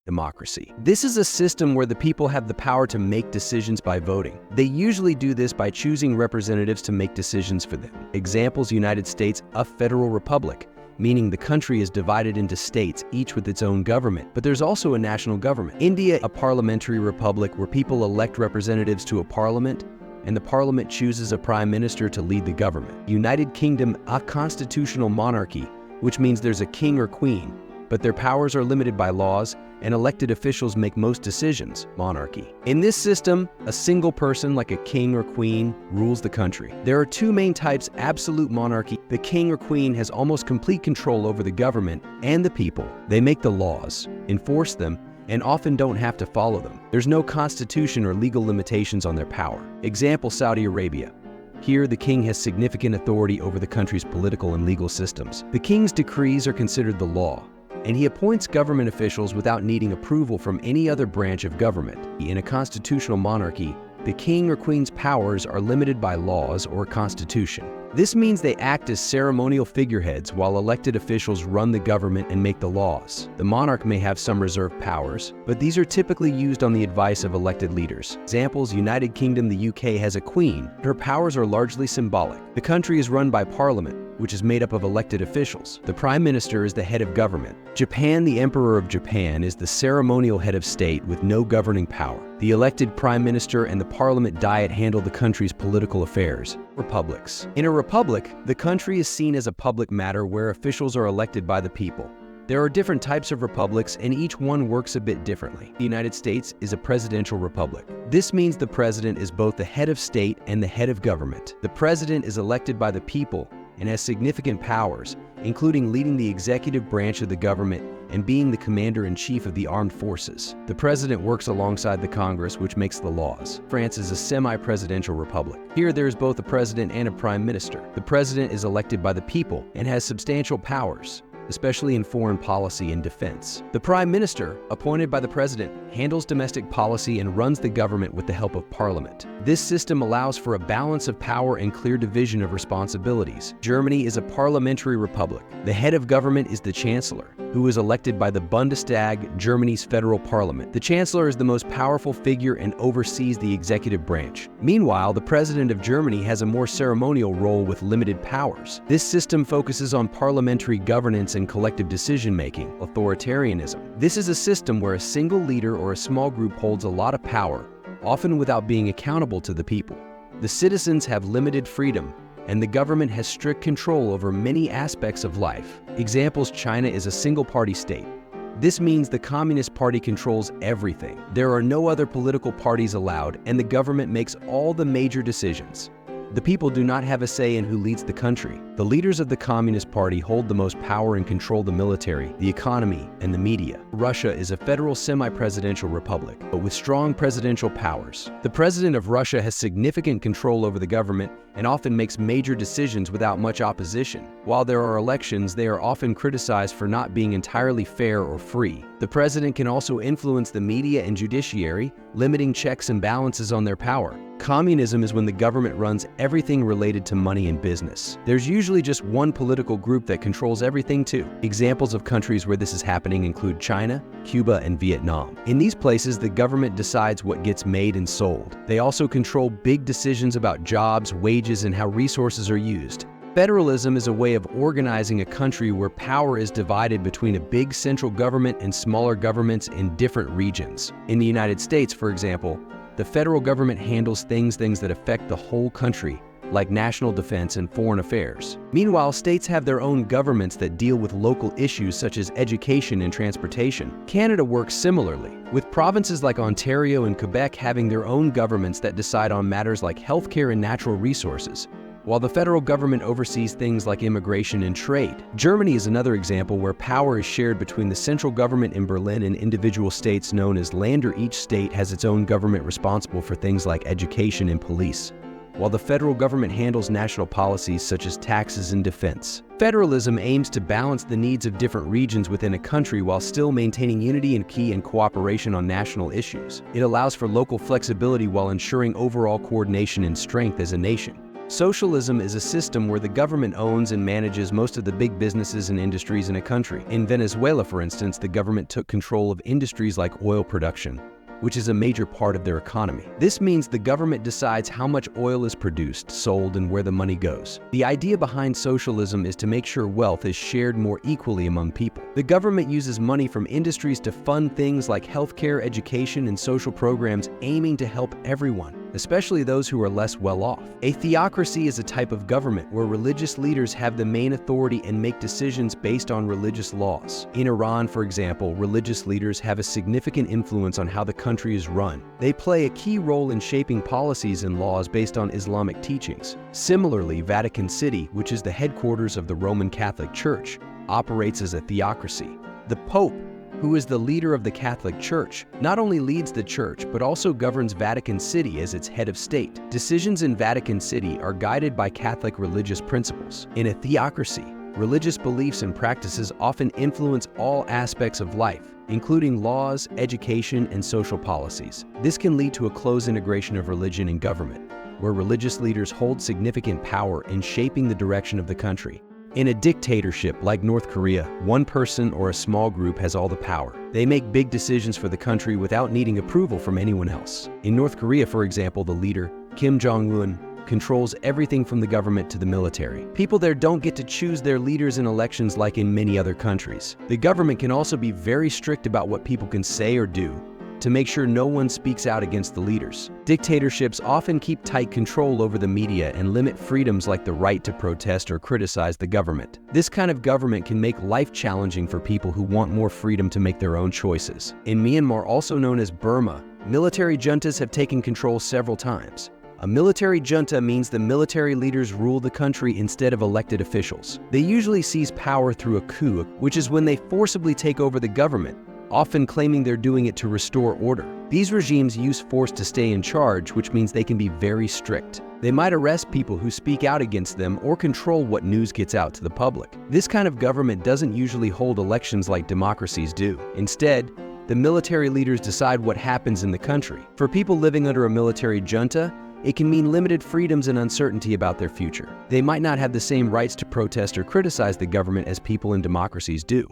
Democracy. This is a system where the people have the power to make decisions by voting. They usually do this by choosing representatives to make decisions for them. Examples: United States, a federal republic, meaning the country is divided into states, each with its own government, but there's also a national government. India, a parliamentary republic where people elect representatives to a parliament, and the parliament chooses a prime minister to lead the government. United Kingdom, a constitutional monarchy, which means there's a king or queen, but their powers are limited by laws, and elected officials make most decisions. Monarchy. In this system, a single person, like a king or queen, rules the country. There are two main types: absolute monarchy. The king or queen has almost complete control over the government and the people. They make the laws, enforce them, and often don't have to follow them. There's no constitution or legal limitations on their power. Example: Saudi Arabia. Here, the king has significant authority over the country's political and legal systems. The king's decrees are considered the law, and he appoints government officials without needing approval from any other branch of government. In a constitutional monarchy, the king or queen's powers are limited by laws or constitution. This means they act as ceremonial figureheads while elected officials run the government and make the laws. The monarch may have some reserved powers, but these are typically used on the advice of elected leaders. Examples: United Kingdom, the UK has a queen. Her powers are largely symbolic. The country is run by parliament, which is made up of elected officials. The prime minister is the head of government. Japan, the emperor of Japan, is the ceremonial head of state with no governing power. The elected prime minister and the parliament diet handle the country's political affairs. Republics. In a republic, the country is seen as a public matter where officials are elected by the people. There are different types of republics, and each one works a bit differently. The United States is a presidential republic. This means the president is both the head of state and the head of government. The president is elected by the people and has significant powers, including leading the executive branch of the government and being the commander-in-chief of the armed forces. The president works alongside the Congress, which makes the laws. France is a semi-presidential republic. Here, there is both a president and a prime minister. The president is elected by the people and has substantial powers, especially in foreign policy and defense. The prime minister, appointed by the president, handles domestic policy and runs the government with the help of parliament. This system allows for a balance of power and clear division of responsibilities. Germany is a parliamentary republic. The head of government is the chancellor, who is elected by the Bundestag, Germany's federal parliament. The chancellor is the most powerful figure and oversees the executive branch. Meanwhile, the president of Germany has a more ceremonial role with limited powers. This system focuses on parliamentary governance and collective decision-making. Authoritarianism. This is a system where a single leader or a small group holds a lot of power, often without being accountable to the people. The citizens have limited freedom, and the government has strict control over many aspects of life. Examples: China is a single-party state. This means the Communist Party controls everything. There are no other political parties allowed, and the government makes all the major decisions. The people do not have a say in who leads the country. The leaders of the Communist Party hold the most power and control the military, the economy, and the media. Russia is a federal semi-presidential republic, but with strong presidential powers. The president of Russia has significant control over the government and often makes major decisions without much opposition. While there are elections, they are often criticized for not being entirely fair or free. The president can also influence the media and judiciary, limiting checks and balances on their power. Communism is when the government runs everything related to money and business. There's usually just one political group that controls everything too. Examples of countries where this is happening include China, Cuba, and Vietnam. In these places, the government decides what gets made and sold. They also control big decisions about jobs, wages, and how resources are used. Federalism is a way of organizing a country where power is divided between a big central government and smaller governments in different regions. In the United States, for example, the federal government handles things that affect the whole country, like national defense and foreign affairs. Meanwhile, states have their own governments that deal with local issues such as education and transportation. Canada works similarly, with provinces like Ontario and Quebec having their own governments that decide on matters like healthcare and natural resources, while the federal government oversees things like immigration and trade. Germany is another example where power is shared between the central government in Berlin and individual states known as Länder. Each state has its own government responsible for things like education and police, while the federal government handles national policies such as taxes and defense. Federalism aims to balance the needs of different regions within a country while still maintaining unity and cooperation on national issues. It allows for local flexibility while ensuring overall coordination and strength as a nation. Socialism is a system where the government owns and manages most of the big businesses and industries in a country. In Venezuela, for instance, the government took control of industries like oil production, which is a major part of their economy. This means the government decides how much oil is produced, sold, and where the money goes. The idea behind socialism is to make sure wealth is shared more equally among people. The government uses money from industries to fund things like healthcare, education, and social programs aiming to help everyone, especially those who are less well off. A theocracy is a type of government where religious leaders have the main authority and make decisions based on religious laws. In Iran, for example, religious leaders have a significant influence on how the country is run. They play a key role in shaping policies and laws based on Islamic teachings. Similarly, Vatican City, which is the headquarters of the Roman Catholic Church, operates as a theocracy. The Pope, who is the leader of the Catholic Church, not only leads the church but also governs Vatican City as its head of state. Decisions in Vatican City are guided by Catholic religious principles. In a theocracy, religious beliefs and practices often influence all aspects of life, including laws, education, and social policies. This can lead to a close integration of religion and government, where religious leaders hold significant power in shaping the direction of the country. In a dictatorship like North Korea, one person or a small group has all the power. They make big decisions for the country without needing approval from anyone else. In North Korea, for example, the leader, Kim Jong-un, controls everything from the government to the military. People there don't get to choose their leaders in elections like in many other countries. The government can also be very strict about what people can say or do, to make sure no one speaks out against the leaders. Dictatorships often keep tight control over the media and limit freedoms like the right to protest or criticize the government. This kind of government can make life challenging for people who want more freedom to make their own choices. In Myanmar, also known as Burma, military juntas have taken control several times. A military junta means the military leaders rule the country instead of elected officials. They usually seize power through a coup, which is when they forcibly take over the government, often claiming they're doing it to restore order. These regimes use force to stay in charge, which means they can be very strict. They might arrest people who speak out against them or control what news gets out to the public. This kind of government doesn't usually hold elections like democracies do. Instead, the military leaders decide what happens in the country. For people living under a military junta, it can mean limited freedoms and uncertainty about their future. They might not have the same rights to protest or criticize the government as people in democracies do.